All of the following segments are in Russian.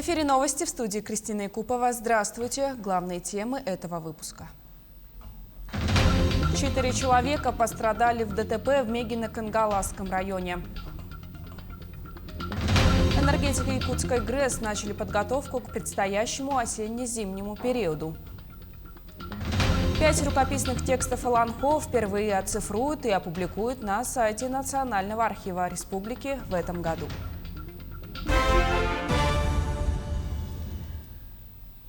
эфире новости, в студии Кристина Якупова. Здравствуйте. Главные темы этого выпуска. 4 человека пострадали в ДТП в Мегино-Кангаласском районе. Энергетики Якутской ГРЭС начали подготовку к предстоящему осенне-зимнему периоду. 5 рукописных текстов Аланхо впервые оцифруют и опубликуют на сайте Национального архива Республики в этом году.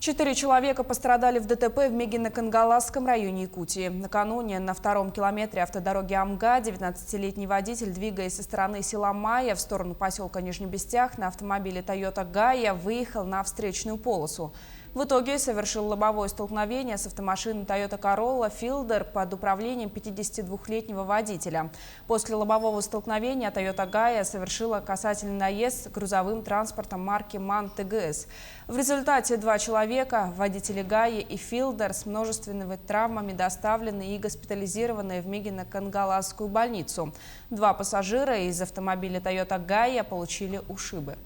4 человека пострадали в ДТП в Мегино-Кангаласском районе Якутии. Накануне на втором километре автодороги Амга 19-летний водитель, двигаясь со стороны села Майя в сторону поселка Нижнебестях, на автомобиле Toyota Gaia выехал на встречную полосу. В итоге совершил лобовое столкновение с автомашиной Toyota Corolla Fielder под управлением 52-летнего водителя. После лобового столкновения Toyota Gaia совершила касательный наезд с грузовым транспортом марки MAN TGS. В результате 2 человека, водители Gaia и Fielder, с множественными травмами доставлены и госпитализированы в Мегино-Кангаласскую больницу. 2 пассажира из автомобиля Toyota Gaia получили ушибы.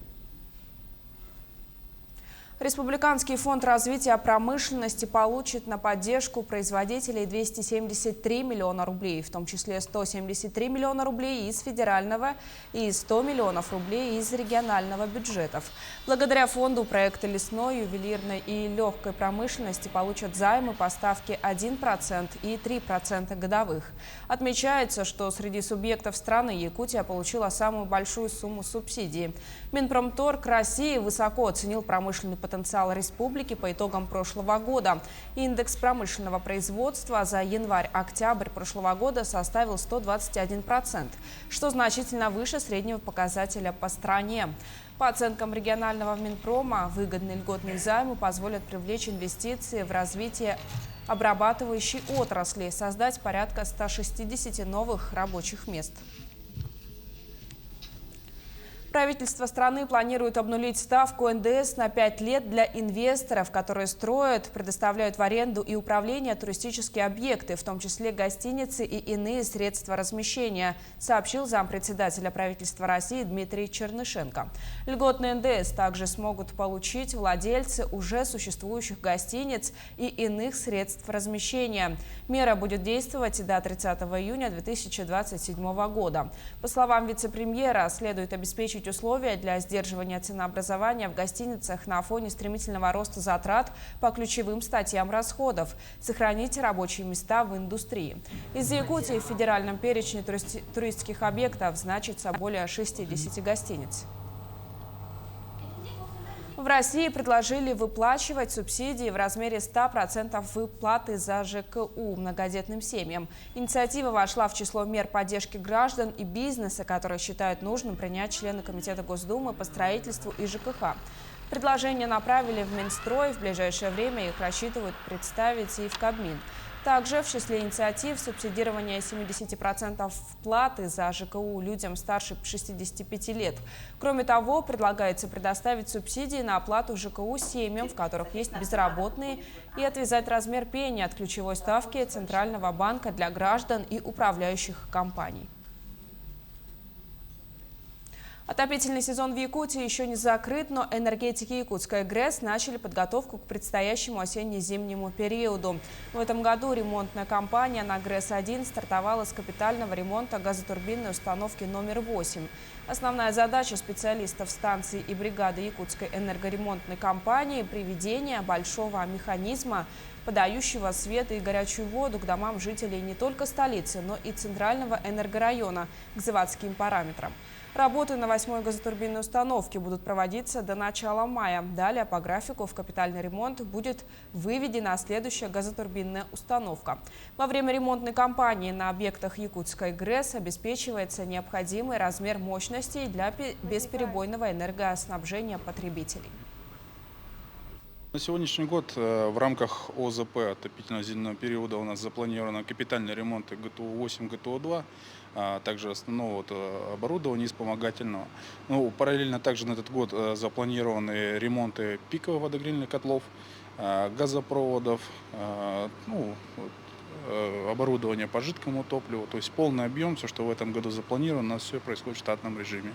Республиканский фонд развития промышленности получит на поддержку производителей 273 миллиона рублей, в том числе 173 миллиона рублей из федерального и 100 миллионов рублей из регионального бюджетов. Благодаря фонду проекты лесной, ювелирной и легкой промышленности получат займы по ставке 1% и 3% годовых. Отмечается, что среди субъектов страны Якутия получила самую большую сумму субсидий. Минпромторг России высоко оценил промышленный потенциал республики по итогам прошлого года. Индекс промышленного производства за январь-октябрь прошлого года составил 121%, что значительно выше среднего показателя по стране. По оценкам регионального Минпрома, выгодные льготные займы позволят привлечь инвестиции в развитие обрабатывающей отрасли, создать порядка 160 новых рабочих мест. Правительство страны планирует обнулить ставку НДС на 5 лет для инвесторов, которые строят, предоставляют в аренду и управление туристические объекты, в том числе гостиницы и иные средства размещения, сообщил зампредседателя правительства России Дмитрий Чернышенко. Льготный НДС также смогут получить владельцы уже существующих гостиниц и иных средств размещения. Мера будет действовать до 30 июня 2027 года. По словам вице-премьера, следует обеспечить условия для сдерживания ценообразования в гостиницах на фоне стремительного роста затрат по ключевым статьям расходов, сохранить рабочие места в индустрии. Из Якутии в федеральном перечне туристских объектов значится более 60 гостиниц. В России предложили выплачивать субсидии в размере 100% выплаты за ЖКУ многодетным семьям. Инициатива вошла в число мер поддержки граждан и бизнеса, которые считают нужным принять члены Комитета Госдумы по строительству и ЖКХ. Предложения направили в Минстрой, в ближайшее время их рассчитывают представить и в Кабмин. Также в числе инициатив субсидирование 70% вплаты за ЖКУ людям старше 65 лет. Кроме того, предлагается предоставить субсидии на оплату ЖКУ семьям, в которых есть безработные, и отвязать размер пени от ключевой ставки Центрального банка для граждан и управляющих компаний. Отопительный сезон в Якутии еще не закрыт, но энергетики Якутской ГРЭС начали подготовку к предстоящему осенне-зимнему периоду. В этом году ремонтная кампания на ГРЭС-1 стартовала с капитального ремонта газотурбинной установки номер 8. Основная задача специалистов станции и бригады Якутской энергоремонтной компании – приведение большого механизма, подающего свет и горячую воду к домам жителей не только столицы, но и центрального энергорайона к заводским параметрам. Работы на 8-й газотурбинной установке будут проводиться до начала мая. Далее по графику в капитальный ремонт будет выведена следующая газотурбинная установка. Во время ремонтной кампании на объектах Якутской ГРЭС обеспечивается необходимый размер мощностей для бесперебойного энергоснабжения потребителей. На сегодняшний год в рамках ОЗП отопительно-зимнего периода у нас запланированы капитальные ремонты ГТО-8, ГТО-2, также основного оборудования и вспомогательного. Параллельно также на этот год запланированы ремонты пиковых водогрельных котлов, газопроводов, оборудование по жидкому топливу. То есть полный объем, все, что в этом году запланировано, у нас все происходит в штатном режиме.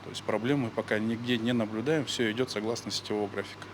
То есть проблемы пока нигде не наблюдаем, все идет согласно сетевого графика.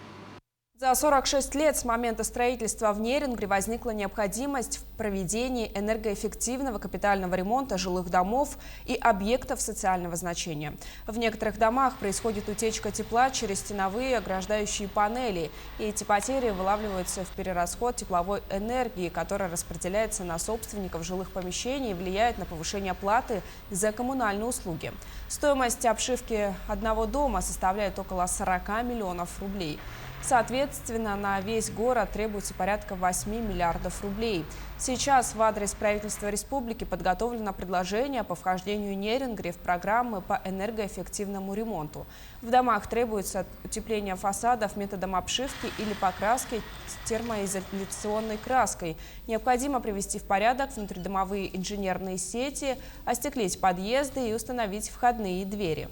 За 46 лет с момента строительства в Нерингре возникла необходимость в проведении энергоэффективного капитального ремонта жилых домов и объектов социального значения. В некоторых домах происходит утечка тепла через стеновые ограждающие панели, и эти потери вылавливаются в перерасход тепловой энергии, которая распределяется на собственников жилых помещений и влияет на повышение платы за коммунальные услуги. Стоимость обшивки одного дома составляет около 40 миллионов рублей. Соответственно, на весь город требуется порядка 8 миллиардов рублей. Сейчас в адрес правительства республики подготовлено предложение по вхождению Нерингри в программы по энергоэффективному ремонту. В домах требуется утепление фасадов методом обшивки или покраски с термоизоляционной краской. Необходимо привести в порядок внутридомовые инженерные сети, остеклить подъезды и установить входные двери.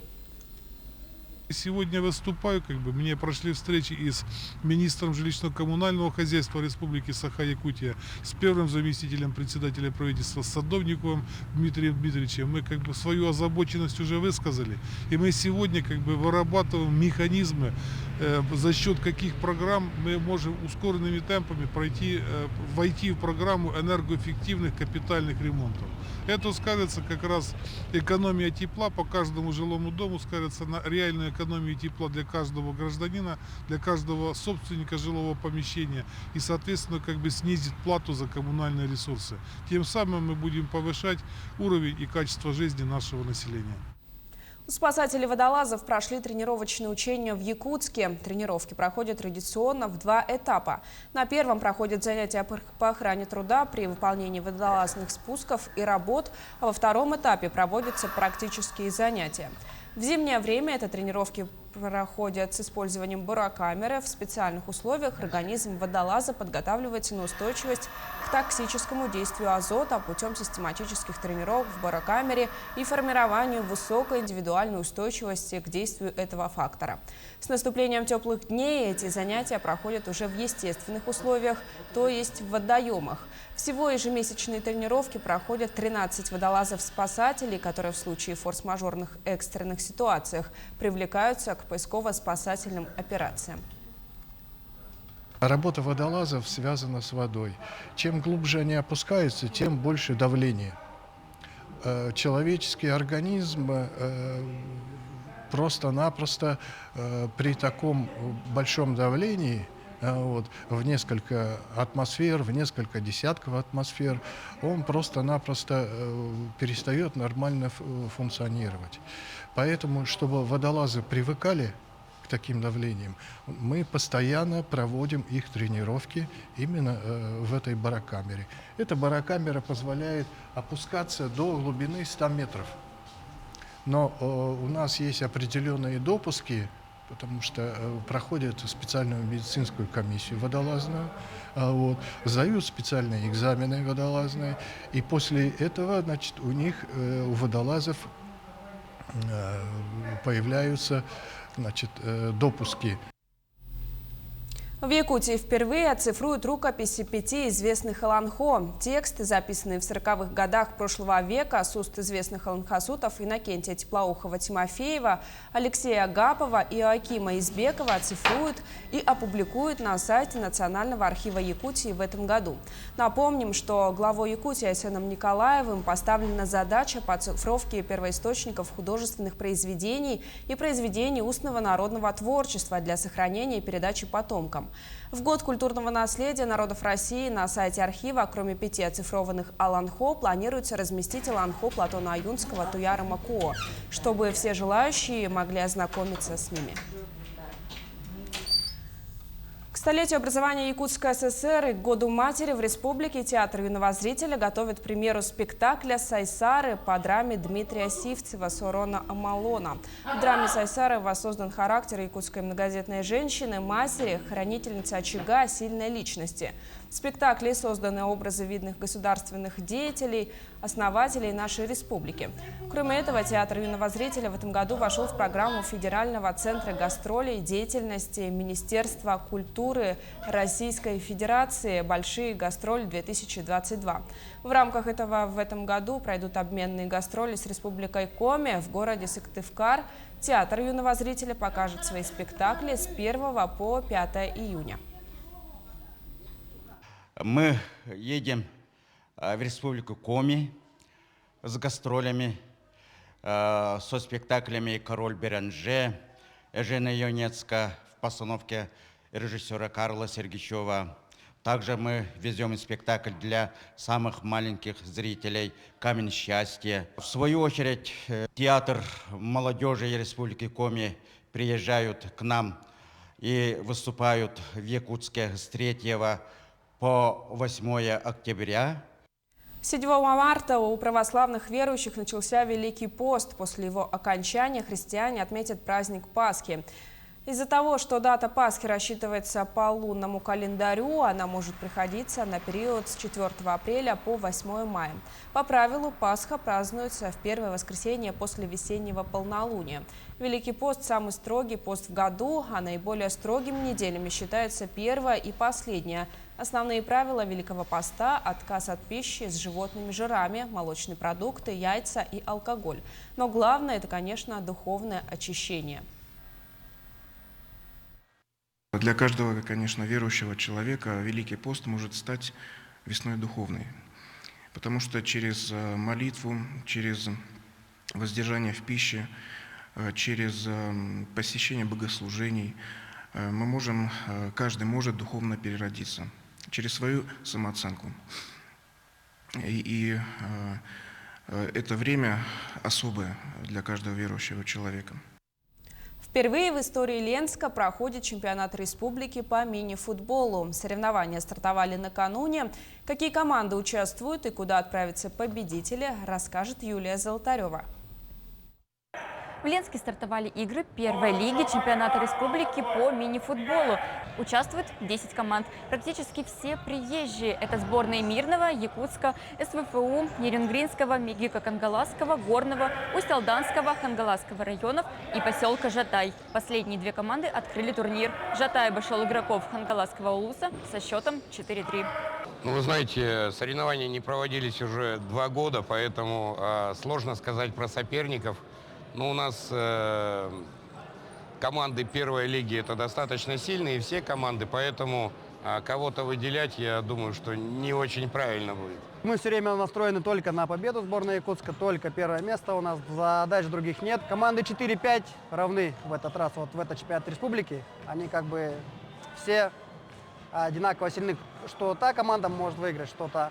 Сегодня выступаю, мне прошли встречи и с министром жилищно-коммунального хозяйства Республики Саха-Якутия, с первым заместителем председателя правительства Садовниковым Дмитрием Дмитриевичем. Мы свою озабоченность уже высказали. И мы сегодня вырабатываем механизмы, за счет каких программ мы можем ускоренными темпами войти в программу энергоэффективных капитальных ремонтов. Это скажется как раз экономия тепла по каждому жилому дому, скажется на реальной экономии тепла для каждого гражданина, для каждого собственника жилого помещения и, соответственно, снизит плату за коммунальные ресурсы. Тем самым мы будем повышать уровень и качество жизни нашего населения. Спасатели-водолазов прошли тренировочные учения в Якутске. Тренировки проходят традиционно в 2 этапа. На первом проходят занятия по охране труда при выполнении водолазных спусков и работ, а во втором этапе проводятся практические занятия. В зимнее время это тренировки проходят с использованием барокамеры. В специальных условиях организм водолаза подготавливается на устойчивость к токсическому действию азота путем систематических тренировок в барокамере и формированию высокой индивидуальной устойчивости к действию этого фактора. С наступлением теплых дней эти занятия проходят уже в естественных условиях, то есть в водоемах. Всего ежемесячные тренировки проходят 13 водолазов-спасателей, которые в случае форс-мажорных экстренных ситуациях привлекаются к поисково-спасательным операциям. Работа водолазов связана с водой. Чем глубже они опускаются, тем больше давление. Человеческий организм просто-напросто при таком большом давлении, в несколько атмосфер, в несколько десятков атмосфер, он просто-напросто перестает нормально функционировать. Поэтому, чтобы водолазы привыкали к таким давлениям, мы постоянно проводим их тренировки именно в этой барокамере. Эта барокамера позволяет опускаться до глубины 100 метров. Но у нас есть определенные допуски, потому что проходят специальную медицинскую комиссию водолазную, сдают специальные экзамены водолазные, и после этого, у них, у водолазов, появляются, допуски. В Якутии впервые оцифруют рукописи 5 известных аланхо. Тексты, записанные в 40-х годах прошлого века с уст известных аланхасутов Иннокентия Теплоухова-Тимофеева, Алексея Агапова и Акима Избекова, оцифруют и опубликуют на сайте Национального архива Якутии в этом году. Напомним, что главой Якутии Айсеном Николаевым поставлена задача по оцифровке первоисточников художественных произведений и произведений устного народного творчества для сохранения и передачи потомкам. В год культурного наследия народов России на сайте архива, кроме 5 оцифрованных аланхо, планируется разместить аланхо Платона Аюнского Туяра Макуо, чтобы все желающие могли ознакомиться с ними. К столетию образования Якутской ССР и к Году Матери в республике театр юного зрителя готовит премьеру спектакля «Сайсары» по драме Дмитрия Сивцева «Сорона Амалона». В драме «Сайсары» воссоздан характер якутской многодетной женщины, матери, хранительницы очага, сильной личности. В спектакле созданы образы видных государственных деятелей, основателей нашей республики. Кроме этого, театр юного зрителя в этом году вошел в программу Федерального центра гастролей деятельности Министерства культуры Российской Федерации «Большие гастроли-2022». В рамках этого в этом году пройдут обменные гастроли с Республикой Коми в городе Сыктывкар. Театр юного зрителя покажет свои спектакли с 1 по 5 июня. Мы едем в Республику Коми с гастролями, со спектаклями «Король Беранже», Эжена Ионецка в постановке режиссера Карла Сергичева. Также мы везем спектакль для самых маленьких зрителей «Камень счастья». В свою очередь, театр молодежи Республики Коми приезжают к нам и выступают в Якутске с 3 по 8 октября. 7 марта у православных верующих начался Великий пост. После его окончания христиане отметят праздник Пасхи. Из-за того, что дата Пасхи рассчитывается по лунному календарю, она может приходиться на период с 4 апреля по 8 мая. По правилу, Пасха празднуется в первое воскресенье после весеннего полнолуния. Великий пост – самый строгий пост в году, а наиболее строгими неделями считаются первая и последняя. Основные правила Великого поста – отказ от пищи с животными жирами, молочные продукты, яйца и алкоголь. Но главное – это, конечно, духовное очищение. Для каждого, конечно, верующего человека Великий пост может стать весной духовной, потому что через молитву, через воздержание в пище, через посещение богослужений каждый может духовно переродиться через свою самооценку. И это время особое для каждого верующего человека. Впервые в истории Ленска проходит чемпионат республики по мини-футболу. Соревнования стартовали накануне. Какие команды участвуют и куда отправятся победители, расскажет Юлия Золотарева. В Ленске стартовали игры первой лиги чемпионата республики по мини-футболу. Участвуют 10 команд. Практически все приезжие. Это сборные Мирного, Якутска, СВФУ, Еренгринского, Мегико-Кангаласского, Горного, Усть-Алданского, Хангаласского районов и поселка Жатай. Последние две команды открыли турнир. Жатай обошел игроков Хангаласского улуса со счетом 4-3. Ну, вы знаете, соревнования не проводились уже 2 года, поэтому сложно сказать про соперников. Но у нас команды первой лиги это достаточно сильные, все команды, поэтому кого-то выделять, я думаю, что не очень правильно будет. Мы все время настроены только на победу сборной Якутска, только первое место у нас, задач других нет. Команды 4-5 равны в этот раз, вот в этот чемпионат республики. Они как бы все одинаково сильны, что та команда может выиграть, что та.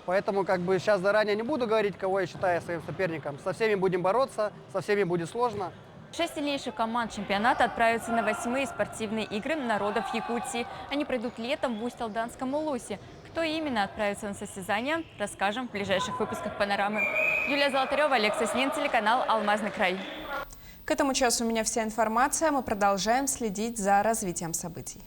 Поэтому как бы сейчас заранее не буду говорить, кого я считаю своим соперником. Со всеми будем бороться, со всеми будет сложно. 6 сильнейших команд чемпионата отправятся на 8-е спортивные игры народов Якутии. Они пройдут летом в Усть-Алданском улусе. Кто именно отправится на состязания, расскажем в ближайших выпусках «Панорамы». Юлия Золотарева, Олег Соснин, телеканал «Алмазный край». К этому часу у меня вся информация. Мы продолжаем следить за развитием событий.